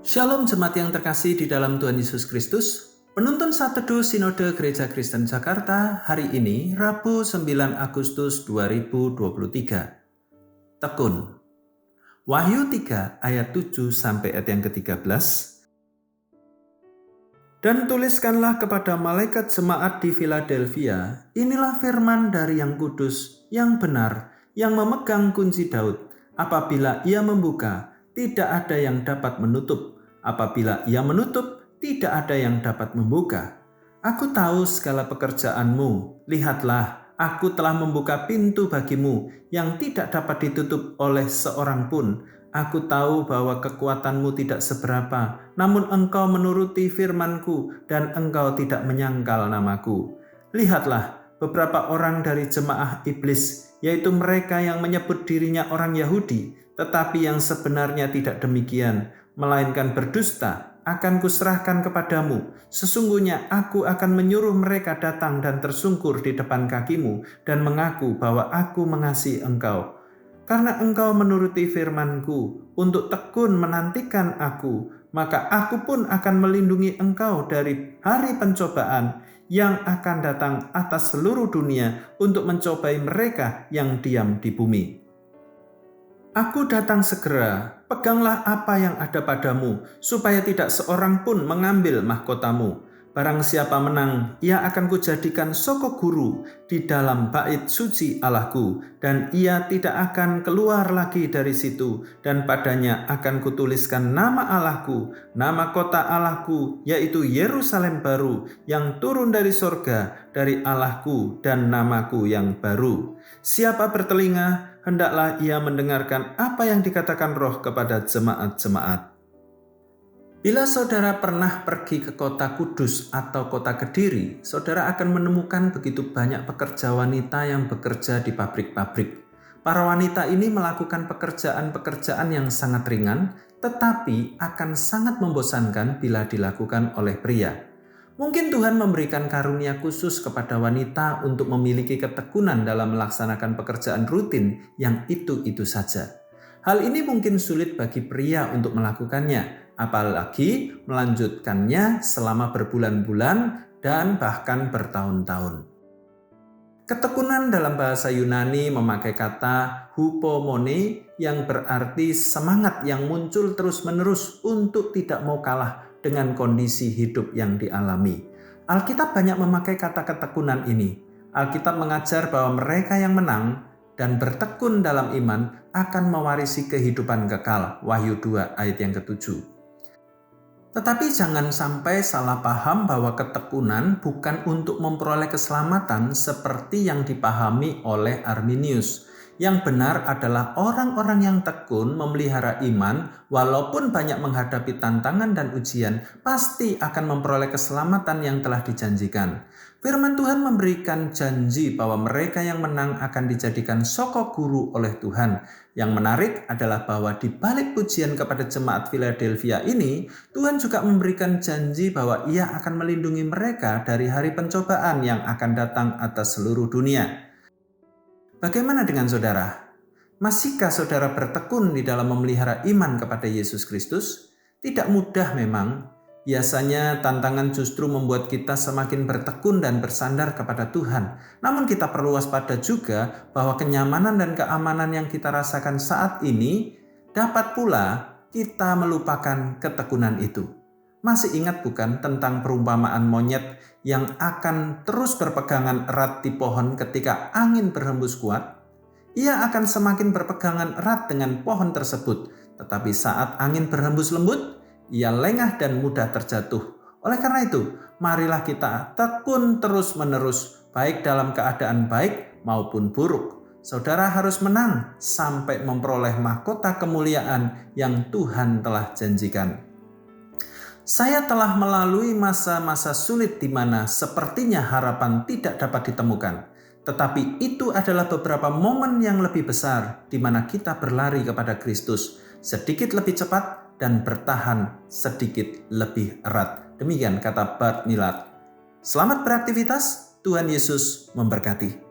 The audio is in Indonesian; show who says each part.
Speaker 1: Shalom jemaat yang terkasih di dalam Tuhan Yesus Kristus. Penuntun Saat Teduh Sinode Gereja Kristen Jakarta hari ini Rabu 9 Agustus 2023. Tekun. Wahyu 3 ayat 7 sampai ayat yang ke-13. Dan tuliskanlah kepada malaikat jemaat di Philadelphia, inilah firman dari yang kudus, yang benar, yang memegang kunci Daud. Apabila ia membuka, tidak ada yang dapat menutup. Apabila ia menutup, tidak ada yang dapat membuka. Aku tahu segala pekerjaanmu. Lihatlah, aku telah membuka pintu bagimu yang tidak dapat ditutup oleh seorang pun. Aku tahu bahwa kekuatanmu tidak seberapa, namun engkau menuruti firmanku dan engkau tidak menyangkal namaku. Lihatlah, beberapa orang dari jemaah iblis, yaitu mereka yang menyebut dirinya orang Yahudi, tetapi yang sebenarnya tidak demikian, melainkan berdusta, akan kuserahkan kepadamu. Sesungguhnya aku akan menyuruh mereka datang dan tersungkur di depan kakimu dan mengaku bahwa aku mengasihi engkau. Karena engkau menuruti firmanku untuk tekun menantikan aku, maka aku pun akan melindungi engkau dari hari pencobaan yang akan datang atas seluruh dunia untuk mencobai mereka yang diam di bumi. Aku datang segera, peganglah apa yang ada padamu, supaya tidak seorang pun mengambil mahkotamu. Barang siapa menang, ia akan kujadikan soko guru di dalam bait suci Allahku, dan ia tidak akan keluar lagi dari situ, dan padanya akan kutuliskan nama Allahku, nama kota Allahku, yaitu Yerusalem baru, yang turun dari sorga, dari Allahku, dan namaku yang baru. Siapa bertelinga, hendaklah ia mendengarkan apa yang dikatakan Roh kepada jemaat-jemaat. Bila saudara pernah pergi ke kota Kudus atau kota Kediri, saudara akan menemukan begitu banyak pekerja wanita yang bekerja di pabrik-pabrik. Para wanita ini melakukan pekerjaan-pekerjaan yang sangat ringan, tetapi akan sangat membosankan bila dilakukan oleh pria. Mungkin Tuhan memberikan karunia khusus kepada wanita untuk memiliki ketekunan dalam melaksanakan pekerjaan rutin yang itu-itu saja. Hal ini mungkin sulit bagi pria untuk melakukannya, apalagi melanjutkannya selama berbulan-bulan dan bahkan bertahun-tahun. Ketekunan dalam bahasa Yunani memakai kata hupomone yang berarti semangat yang muncul terus-menerus untuk tidak mau kalah dengan kondisi hidup yang dialami. Alkitab banyak memakai kata ketekunan ini. Alkitab mengajar bahwa mereka yang menang dan bertekun dalam iman akan mewarisi kehidupan kekal. Wahyu 2 ayat yang ke-7. Tetapi jangan sampai salah paham bahwa ketekunan bukan untuk memperoleh keselamatan seperti yang dipahami oleh Arminius. Yang benar adalah orang-orang yang tekun memelihara iman walaupun banyak menghadapi tantangan dan ujian pasti akan memperoleh keselamatan yang telah dijanjikan. Firman Tuhan memberikan janji bahwa mereka yang menang akan dijadikan soko guru oleh Tuhan. Yang menarik adalah bahwa di balik pujian kepada jemaat Philadelphia ini, Tuhan juga memberikan janji bahwa Ia akan melindungi mereka dari hari pencobaan yang akan datang atas seluruh dunia. Bagaimana dengan saudara? Masihkah saudara bertekun di dalam memelihara iman kepada Yesus Kristus? Tidak mudah memang. Biasanya tantangan justru membuat kita semakin bertekun dan bersandar kepada Tuhan. Namun kita perlu waspada juga bahwa kenyamanan dan keamanan yang kita rasakan saat ini dapat pula kita melupakan ketekunan itu. Masih ingat bukan tentang perumpamaan monyet yang akan terus berpegangan erat di pohon ketika angin berhembus kuat? Ia akan semakin berpegangan erat dengan pohon tersebut, tetapi saat angin berhembus lembut, ia lengah dan mudah terjatuh. Oleh karena itu, marilah kita tekun terus-menerus, baik dalam keadaan baik maupun buruk. Saudara harus menang sampai memperoleh mahkota kemuliaan yang Tuhan telah janjikan. Saya telah melalui masa-masa sulit di mana sepertinya harapan tidak dapat ditemukan. Tetapi itu adalah beberapa momen yang lebih besar di mana kita berlari kepada Kristus sedikit lebih cepat dan bertahan sedikit lebih erat. Demikian kata Bart Millard. Selamat beraktivitas, Tuhan Yesus memberkati.